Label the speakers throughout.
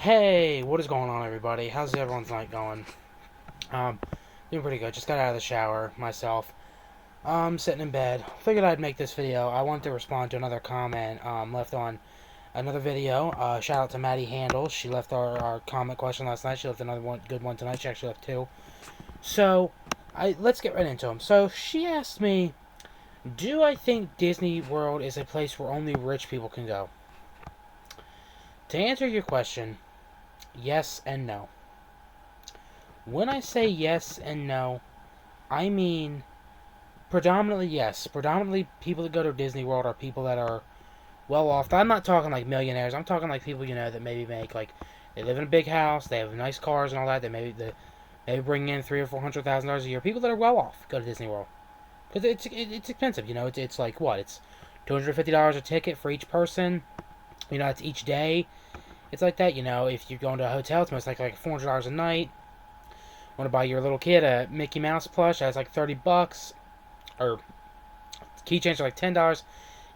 Speaker 1: Hey, what is going on, everybody? How's everyone's night going? Um, Doing pretty good. Just got out of the shower myself. Sitting in bed. Figured I'd make this video. I wanted to respond to another comment left on another video. Shout out to Maddie Handel. She left our comment question last night. She left another one, good one tonight. She actually left two. So, let's get right into them. So she asked me, do I think Disney World is a place where only rich people can go? To answer your question, yes and no. When I say yes and no, I mean predominantly yes. Predominantly people that go to Disney World are people that are well off. I'm not talking like millionaires. I'm talking like people that maybe make like they live in a big house, they have nice cars and all that. They bring in $300,000 or $400,000 a year. People that are well off go to Disney World because it's expensive. It's like what? It's $250 a ticket for each person. It's each day. It's like that. If you're going to a hotel, it's most like $400 a night. Want to buy your little kid a Mickey Mouse plush? That's like $30, or keychains are like $10. You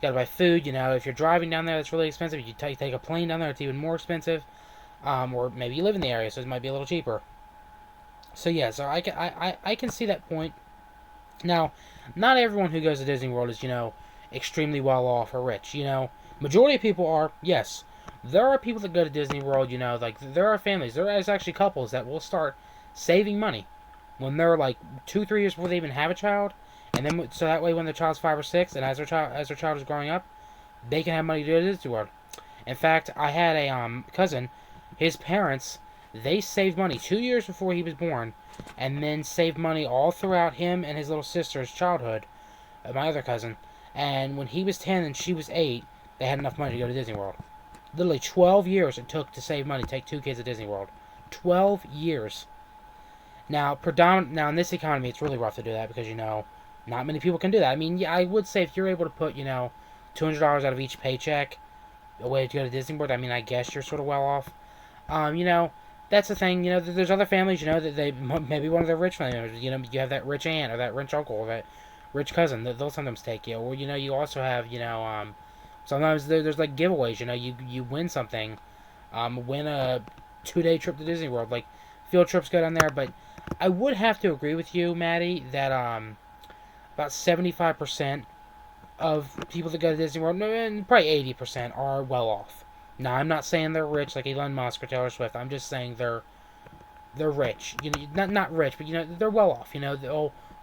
Speaker 1: gotta buy food. If you're driving down there, that's really expensive. If you take a plane down there, it's even more expensive. Or maybe you live in the area, so it might be a little cheaper. So yeah, so I can see that point. Now, not everyone who goes to Disney World is extremely well off or rich. Majority of people are, yes. There are people that go to Disney World. Like there are families. There is actually couples that will start saving money when they're like 2, 3 years before they even have a child, and then so that way when the child's 5 or 6, and as their child is growing up, they can have money to go to Disney World. In fact, I had a cousin, his parents, they saved money 2 years before he was born, and then saved money all throughout him and his little sister's childhood. My other cousin, and when he was 10 and she was 8, they had enough money to go to Disney World. Literally 12 years it took to save money to take 2 kids to Disney World. 12 years. Now, in this economy, it's really rough to do that because not many people can do that. I mean, yeah, I would say if you're able to put $200 out of each paycheck away to go to Disney World, I mean, I guess you're sort of well off. Um, you know, that's the thing. There's other families, that they maybe one of their rich family members. You have that rich aunt or that rich uncle or that rich cousin. They'll sometimes take you, or you also have sometimes there's like giveaways. You win something, win a 2-day trip to Disney World. Like field trips go down there, but I would have to agree with you, Maddie, that about 75% of people that go to Disney World, and probably 80%, are well off. Now, I'm not saying they're rich like Elon Musk or Taylor Swift. I'm just saying they're rich. Not rich, but they're well off.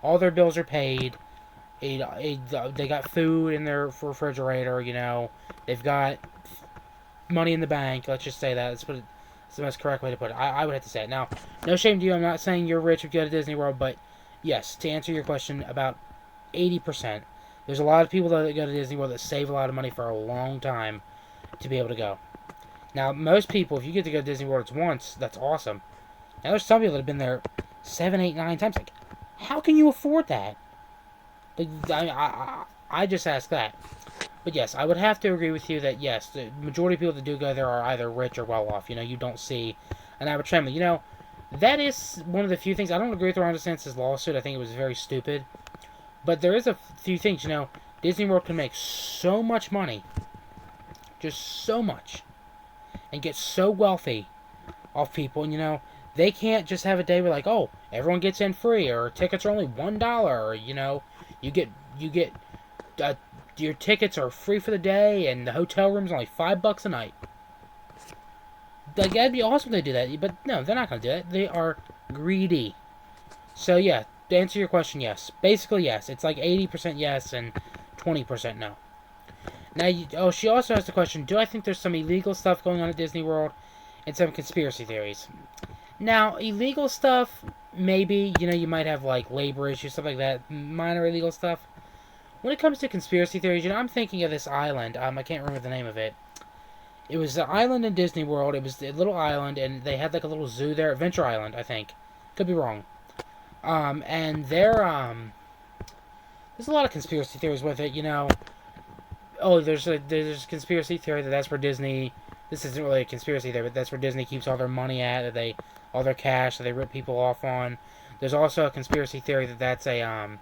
Speaker 1: All their bills are paid. They got food in their refrigerator. They've got money in the bank. Let's just say that. It's the most correct way to put it. I would have to say it. Now, no shame to you. I'm not saying you're rich if you go to Disney World, but yes, to answer your question, about 80%. There's a lot of people that go to Disney World that save a lot of money for a long time to be able to go. Now, most people, if you get to go to Disney World once, that's awesome. Now, there's some people that have been there 7, 8, 9 times. Like, how can you afford that? Like, I just ask that. But yes, I would have to agree with you that yes, the majority of people that do go there are either rich or well off. You don't see an average family. That is one of the few things. I don't agree with Ron DeSantis' lawsuit. I think it was very stupid. But there is a few things. Disney World can make so much money, just so much, and get so wealthy off people. And they can't just have a day where like, oh, everyone gets in free, or tickets are only $1, or you get your tickets are free for the day, and the hotel room's only $5 a night. Like, that'd be awesome if they do that, but no, they're not going to do that. They are greedy. So yeah, to answer your question, yes. Basically, yes. It's like 80% yes and 20% no. Now, she also asked the question, do I think there's some illegal stuff going on at Disney World and some conspiracy theories? Now, illegal stuff, maybe, you might have like labor issues, stuff like that, minor illegal stuff. When it comes to conspiracy theories, I'm thinking of this island. I can't remember the name of it. It was an island in Disney World. It was a little island, and they had like a little zoo there. Adventure Island, I think. Could be wrong. And there's a lot of conspiracy theories with it. Oh, there's a conspiracy theory that that's where Disney. This isn't really a conspiracy theory, but that's where Disney keeps all their money at. All their cash that they rip people off on. There's also a conspiracy theory that that's a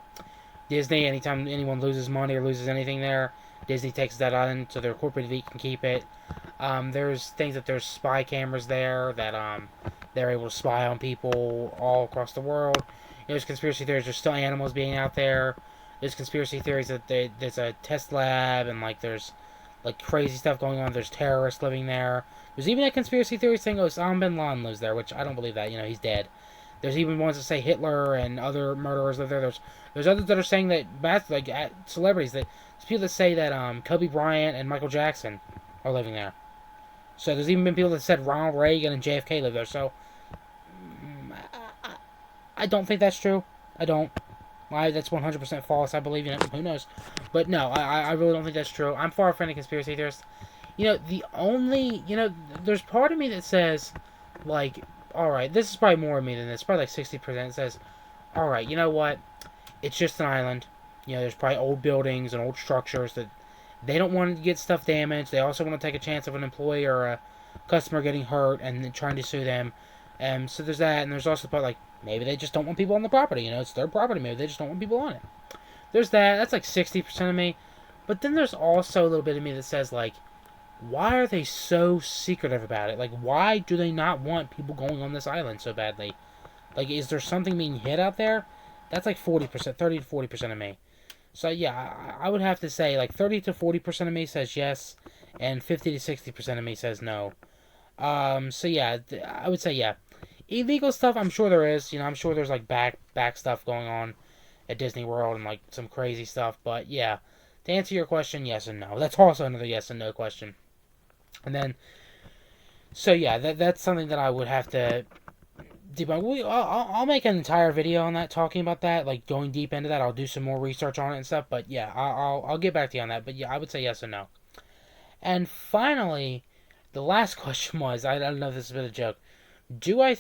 Speaker 1: Disney, anytime anyone loses money or loses anything there, Disney takes that on so their corporate elite can keep it. There's things that there's spy cameras there that they're able to spy on people all across the world. There's conspiracy theories. There's still animals being out there. There's conspiracy theories that there's a test lab and like there's like crazy stuff going on. There's terrorists living there. There's even a conspiracy theory saying Osama bin Laden lives there, which I don't believe that. He's dead. There's even ones that say Hitler and other murderers live there. There's others that are saying that celebrities that there's people that say that Kobe Bryant and Michael Jackson are living there. So there's even been people that said Ronald Reagan and JFK live there. So I don't think that's true. I don't. That's 100% false. I believe in it. Who knows? But no, I really don't think that's true. I'm far from a conspiracy theorist. There's part of me that says, like, alright, this is probably more of me than this. Probably like 60% says, alright, you know what? It's just an island. There's probably old buildings and old structures that they don't want to get stuff damaged. They also want to take a chance of an employee or a customer getting hurt and then trying to sue them. And so there's that, and there's also the part like maybe they just don't want people on the property. It's their property. Maybe they just don't want people on it. There's that. That's like 60% of me. But then there's also a little bit of me that says like, why are they so secretive about it? Like, why do they not want people going on this island so badly? Like, is there something being hid out there? That's like 40%, 30 to 40% of me. So yeah, I would have to say like 30 to 40% of me says yes, and 50 to 60% of me says no. So yeah, I would say yeah. Illegal stuff, I'm sure there is. I'm sure there's like back stuff going on at Disney World and like some crazy stuff. But yeah, to answer your question, yes and no. That's also another yes and no question. And then, so yeah, that's something that I would have to debunk. I'll make an entire video on that, talking about that, like going deep into that. I'll do some more research on it and stuff. But yeah, I'll get back to you on that. But yeah, I would say yes and no. And finally, the last question was, I don't know if this is a bit of a joke. Do I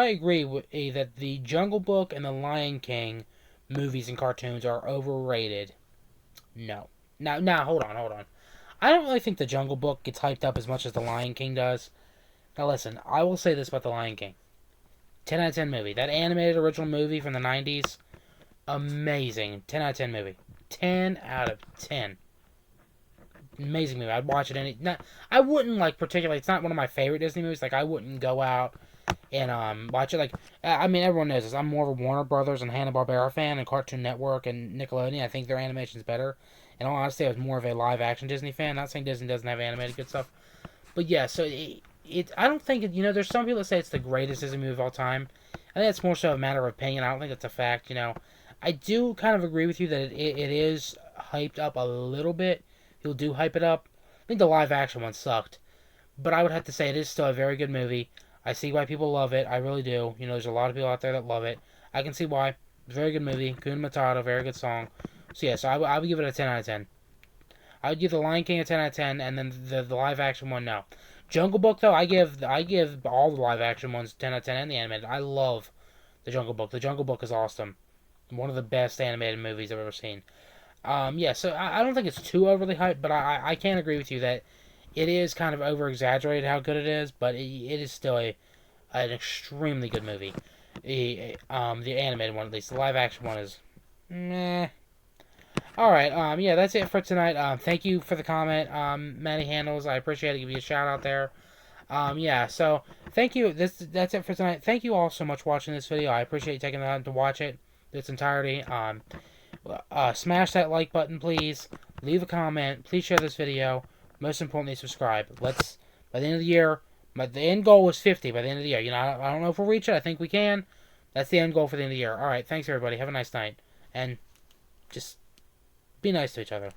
Speaker 1: agree that the Jungle Book and the Lion King movies and cartoons are overrated? No. Now, hold on. I don't really think the Jungle Book gets hyped up as much as the Lion King does. Now listen, I will say this about the Lion King. 10 out of 10 movie. That animated original movie from the 90s, amazing. 10 out of 10 movie. 10 out of 10. Amazing movie. I'd watch it I wouldn't like particularly, it's not one of my favorite Disney movies. Like I wouldn't go out and watch it. Like I mean everyone knows this. I'm more of a Warner Brothers and Hanna-Barbera fan and Cartoon Network and Nickelodeon. I think their animation's better. In all honesty, I was more of a live action Disney fan. Not saying Disney doesn't have animated good stuff. But yeah, so I don't think there's some people that say it's the greatest Disney movie of all time. I think it's more so a matter of opinion. I don't think it's a fact. I do kind of agree with you that it is hyped up a little bit. People do hype it up. I think the live action one sucked. But I would have to say it is still a very good movie. I see why people love it. I really do. There's a lot of people out there that love it. I can see why. It's a very good movie. Hakuna Matata, very good song. So yeah, so I would give it a 10 out of 10. I would give The Lion King a 10 out of 10, and then the live action one, no. Jungle Book, though, I give all the live action ones 10 out of 10 and the animated. I love The Jungle Book. The Jungle Book is awesome. One of the best animated movies I've ever seen. Yeah, so I don't think it's too overly hyped, but I can agree with you that it is kind of over-exaggerated how good it is, but it is still an extremely good movie. The animated one, at least. The live-action one is meh. Alright, yeah, that's it for tonight. Thank you for the comment, Matty Handles. I appreciate it. Give you a shout-out there. Yeah, so, thank you. That's it for tonight. Thank you all so much for watching this video. I appreciate you taking the time to watch it in its entirety. Smash that like button, please. Leave a comment. Please share this video. Most importantly, subscribe. By the end of the year, the end goal was 50 by the end of the year. I don't know if we'll reach it. I think we can. That's the end goal for the end of the year. Alright, thanks everybody. Have a nice night. And just be nice to each other.